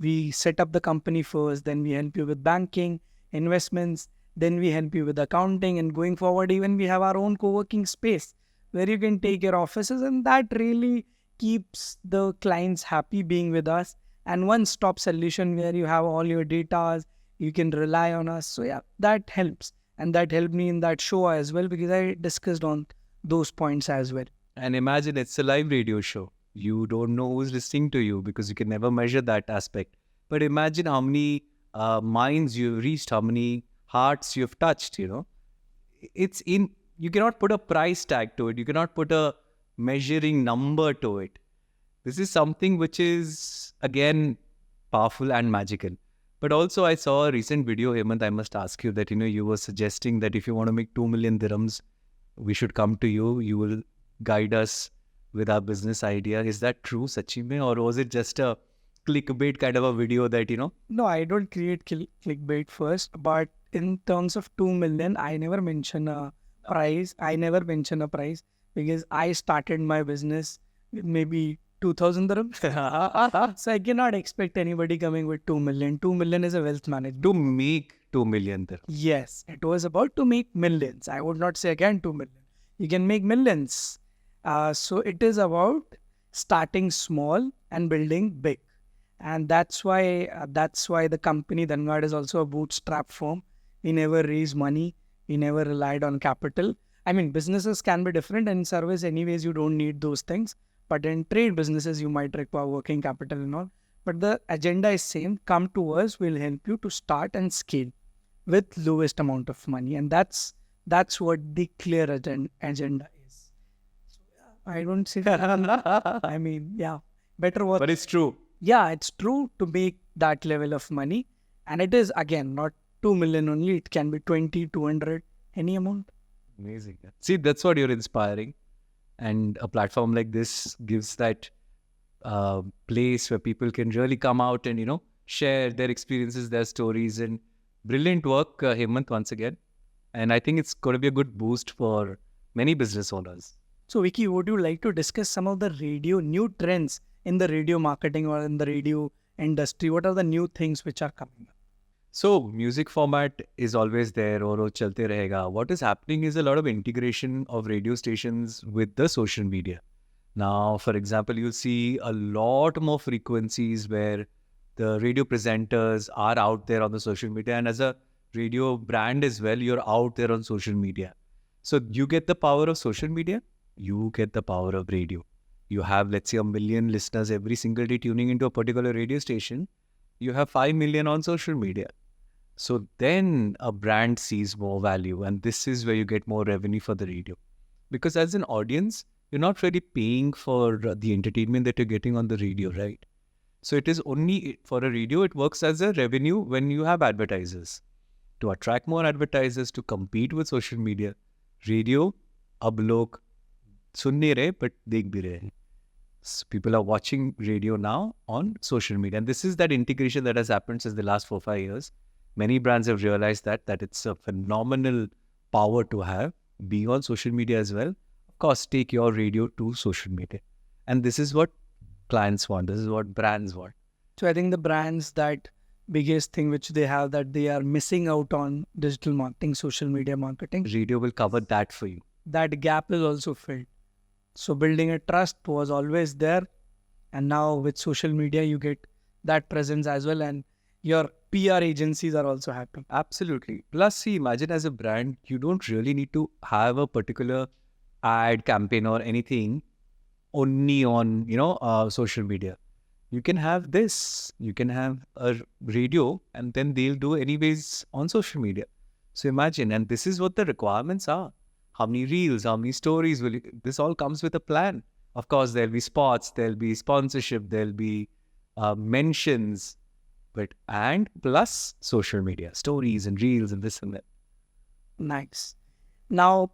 we set up the company first, then we help you with banking, investments, Then we help you with accounting, and going forward, even we have our own co-working space where you can take your offices, and that really keeps the clients happy being with us. And one-stop solution where you have all your data, you can rely on us. So yeah, that helps. And that helped me in that show as well, because I discussed on those points as well. And imagine it's a live radio show. You don't know who's listening to you because you can never measure that aspect. But imagine how many minds you've reached, how many hearts you've touched, you cannot put a price tag to it. You cannot put a measuring number to it. This is something which is, again, powerful and magical. But also, I saw a recent video, Hemant, I must ask you that, you were suggesting that if you want to make 2 million dirhams, we should come to you. You will guide us with our business idea. Is that true, Sachi mein? Or was it just a clickbait kind of a video that, No, I don't create clickbait first, but in terms of 2 million, I never mention a price. Because I started my business with maybe 2000 dirhams. So I cannot expect anybody coming with 2 million. 2 million is a wealth management. to make 2 million dirhams? Yes, it was about to make millions. I would not say again 2 million. You can make millions. So it is about starting small and building big. And that's why the company Dhanwad is also a bootstrap firm. We never raise money. We never relied on capital. I mean, businesses can be different. In service, anyways, you don't need those things. But in trade businesses, you might require working capital and all. But the agenda is same. Come to us, we'll help you to start and scale with lowest amount of money. And that's what the clear agenda is. So, yeah, I don't see that. I mean, yeah, better work. But it's true. Yeah, it's true to make that level of money. And it is, again, not 2 million only. It can be 20, 200, any amount. Amazing. See, that's what you're inspiring. And a platform like this gives that place where people can really come out and, share their experiences, their stories. And brilliant work, Hemant, once again. And I think it's going to be a good boost for many business owners. So, Vicky, would you like to discuss some of the new trends in the radio marketing or in the radio industry? What are the new things which are coming up? So, music format is always there, aur wo chalte rahega. What is happening is a lot of integration of radio stations with the social media. Now, for example, you'll see a lot more frequencies where the radio presenters are out there on the social media. And as a radio brand as well, you're out there on social media. So, you get the power of social media, you get the power of radio. You have, let's say, 1 million listeners every single day tuning into a particular radio station. You have 5 million on social media. So then a brand sees more value, and this is where you get more revenue for the radio. Because as an audience, you're not really paying for the entertainment that you're getting on the radio, right? So it is only for a radio, it works as a revenue when you have advertisers. To attract more advertisers, to compete with social media, radio, ab log sun nahi rahe, but dekh bhi rahe. People are watching radio now on social media. And this is that integration that has happened since the last 4-5 years. Many brands have realized that it's a phenomenal power to have. Be on social media as well. Of course, take your radio to social media. And this is what clients want. This is what brands want. So I think the brands, that biggest thing which they have, that they are missing out on digital marketing, social media marketing. Radio will cover that for you. That gap is also filled. So building a trust was always there. And now with social media, you get that presence as well. And your PR agencies are also happy. Absolutely. Plus, see, imagine as a brand, you don't really need to have a particular ad campaign or anything only on, social media. You can have this. You can have a radio, and then they'll do anyways on social media. So imagine, and this is what the requirements are. How many reels, how many stories will you, this all comes with a plan. Of course, there'll be spots, there'll be sponsorship, there'll be mentions, and plus social media, stories and reels and this and that. Nice. Now,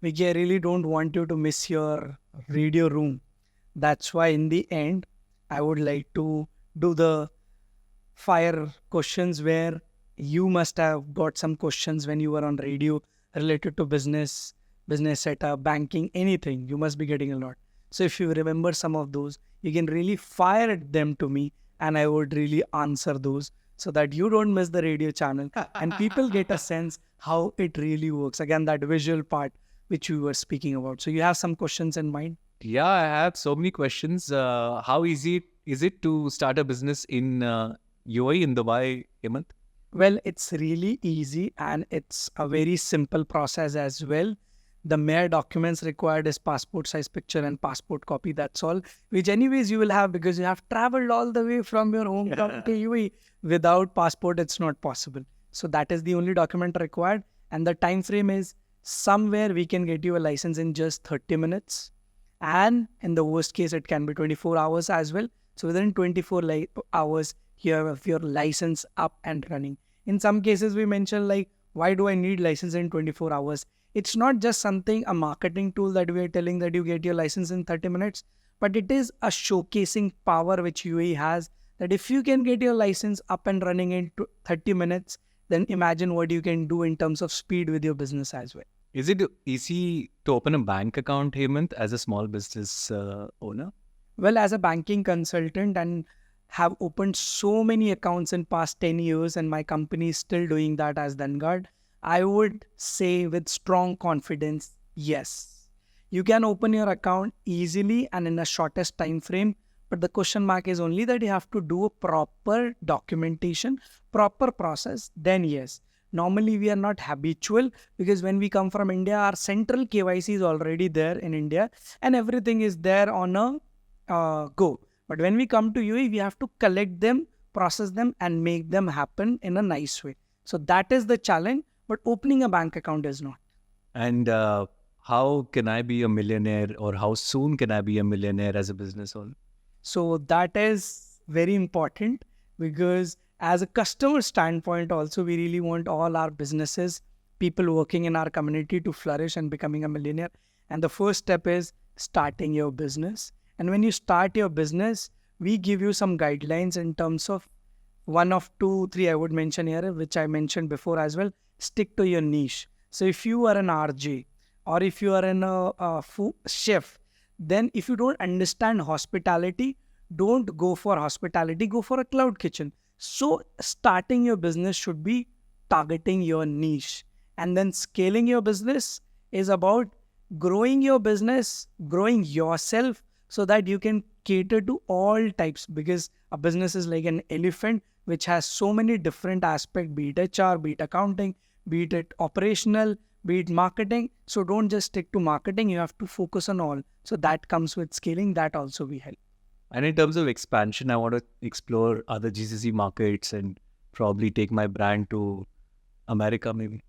Vicky, I really don't want you to miss your radio room. That's why in the end, I would like to do the fire questions where you must have got some questions when you were on radio related to business setup, banking, anything. You must be getting a lot. So if you remember some of those, you can really fire them to me and I would really answer those so that you don't miss the radio channel and people get a sense how it really works. Again, that visual part which we were speaking about. So you have some questions in mind? Yeah, I have so many questions. How easy is it to start a business in UAE, in Dubai, Hemant? Well, it's really easy and it's a very simple process as well. The mere documents required is passport size picture and passport copy. That's all, which anyways you will have because you have traveled all the way from your hometown to UAE. Without passport, it's not possible. So that is the only document required. And the time frame is somewhere we can get you a license in just 30 minutes. And in the worst case, it can be 24 hours as well. So within 24 hours, you have your license up and running. In some cases, we mentioned like, why do I need license in 24 hours? It's not just something, a marketing tool that we are telling that you get your license in 30 minutes, but it is a showcasing power which UAE has, that if you can get your license up and running in 30 minutes, then imagine what you can do in terms of speed with your business as well. Is it easy to open a bank account, Hemant, as a small business owner? Well, as a banking consultant and have opened so many accounts in past 10 years and my company is still doing that as Dangad, I would say with strong confidence, yes. You can open your account easily and in a shortest time frame, but the question mark is only that you have to do a proper documentation, proper process, then yes. Normally, we are not habitual because when we come from India, our central KYC is already there in India and everything is there on a go. But when we come to UAE, we have to collect them, process them and make them happen in a nice way. So that is the challenge, but opening a bank account is not. And how can I be a millionaire, or how soon can I be a millionaire as a business owner? So that is very important because as a customer standpoint also, we really want all our businesses, people working in our community to flourish and becoming a millionaire. And the first step is starting your business. And when you start your business, we give you some guidelines in terms of one of two, three I would mention here, which I mentioned before as well. Stick to your niche. So if you are an RJ or if you are a food chef, then if you don't understand hospitality, don't go for hospitality, go for a cloud kitchen. So starting your business should be targeting your niche, and then scaling your business is about growing your business, growing yourself so that you can cater to all types, because a business is like an elephant which has so many different aspects, be it HR, be it accounting, be it operational, be it marketing. So don't just stick to marketing, you have to focus on all. So that comes with scaling, that also we help. And in terms of expansion, I want to explore other GCC markets and probably take my brand to America maybe.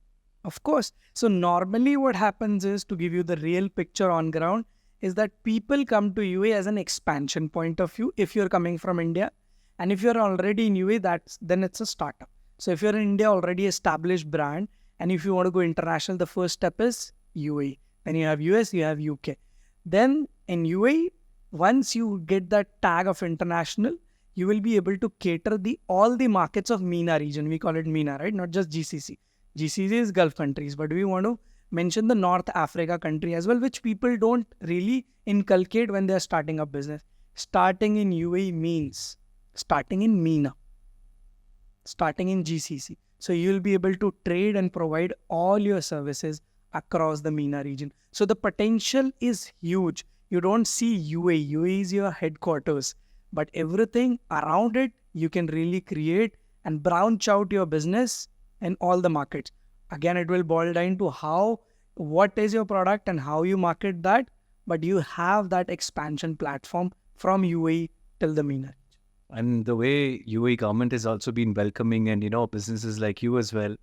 Of course. So normally what happens is, to give you the real picture on ground, is that people come to UAE as an expansion point of view if you're coming from India. And if you're already in UAE, then it's a startup. So if you're in India, already established brand, and if you want to go international, the first step is UAE. Then you have US, you have UK. Then in UAE, once you get that tag of international, you will be able to cater all the markets of MENA region. We call it MENA, right? Not just GCC. GCC is Gulf countries, but we want to mention the North Africa country as well, which people don't really inculcate when they're starting a business. Starting in UAE means starting in MENA, starting in GCC. So you'll be able to trade and provide all your services across the MENA region. So the potential is huge. You don't see UAE. UAE is your headquarters, but everything around it, you can really create and branch out your business in all the markets. Again, it will boil down to what is your product and how you market that, but you have that expansion platform from UAE till the MENA. And the way UAE government has also been welcoming, and businesses like you as well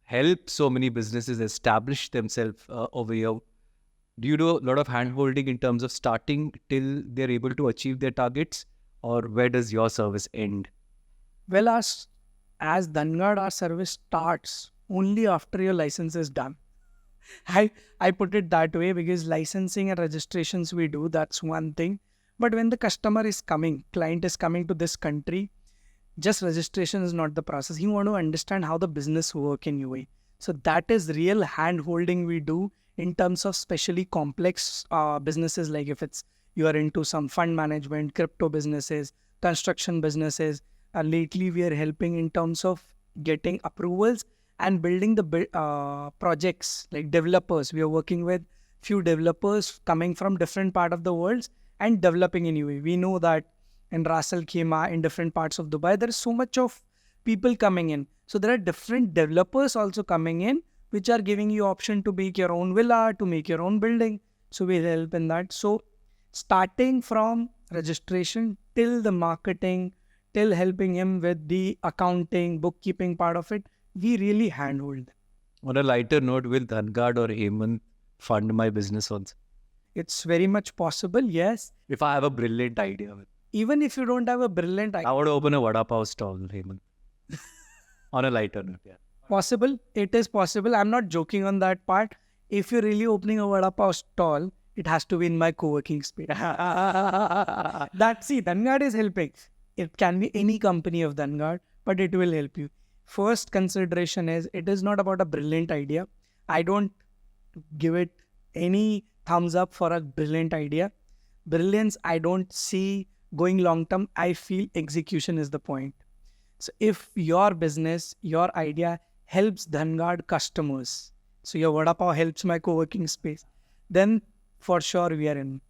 help so many businesses establish themselves over here. Do you do a lot of hand-holding in terms of starting till they're able to achieve their targets, or where does your service end? Well, as Dangad, our service starts only after your license is done. I put it that way because licensing and registrations we do, that's one thing. But when the customer is coming, client is coming to this country, just registration is not the process. You want to understand how the business work in UAE. So that is real hand-holding we do in terms of specially complex businesses, like if you are into some fund management, crypto businesses, construction businesses, Lately, we are helping in terms of getting approvals and building the projects like developers. We are working with few developers coming from different part of the world and developing in UAE. We know that in Ras Al Khaimah, in different parts of Dubai, there is so much of people coming in. So there are different developers also coming in, which are giving you option to make your own villa, to make your own building. So we help in that. So starting from registration till the marketing, till helping him with the accounting, bookkeeping part of it, we really handhold them. On a lighter note, will Dhangad or Hemant fund my business also? It's very much possible, yes. If I have a brilliant idea. Even if you don't have a brilliant I idea, want to open a vada pav stall, Hemant. On a lighter note, yeah. possible, it is possible. I'm not joking on that part. If you're really opening a vada pav stall, it has to be in my co-working space. Dhangad is helping. It can be any company of Dhangad, but it will help you. First consideration is it is not about a brilliant idea. I don't give it any thumbs up for a brilliant idea. Brilliance, I don't see going long term. I feel execution is the point. So if your business, your idea helps Dhangad customers, so your vada pav helps my co-working space, then for sure we are in.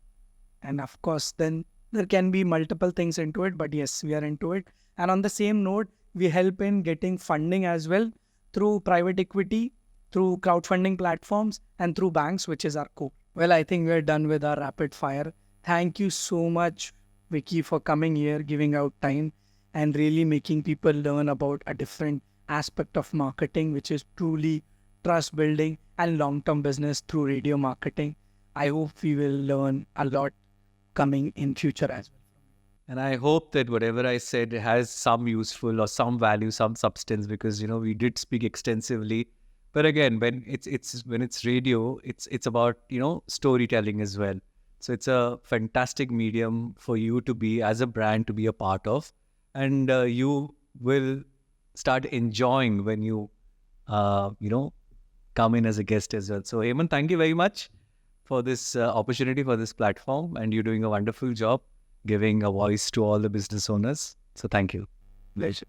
And of course, then there can be multiple things into it, but yes, we are into it. And on the same note, we help in getting funding as well through private equity, through crowdfunding platforms, and through banks, which is our core. Well, I think we're done with our rapid fire. Thank you so much, Vicky, for coming here, giving out time, and really making people learn about a different aspect of marketing, which is truly trust building and long-term business through radio marketing. I hope we will learn a lot coming in future as well. And I hope that whatever I said has some useful or some value, some substance, because we did speak extensively. But again, when it's radio, it's about storytelling as well. So it's a fantastic medium for you to be as a brand to be a part of, and you will start enjoying when you come in as a guest as well. So Hemant, thank you very much for this opportunity, for this platform, and you're doing a wonderful job giving a voice to all the business owners. So thank you. Pleasure.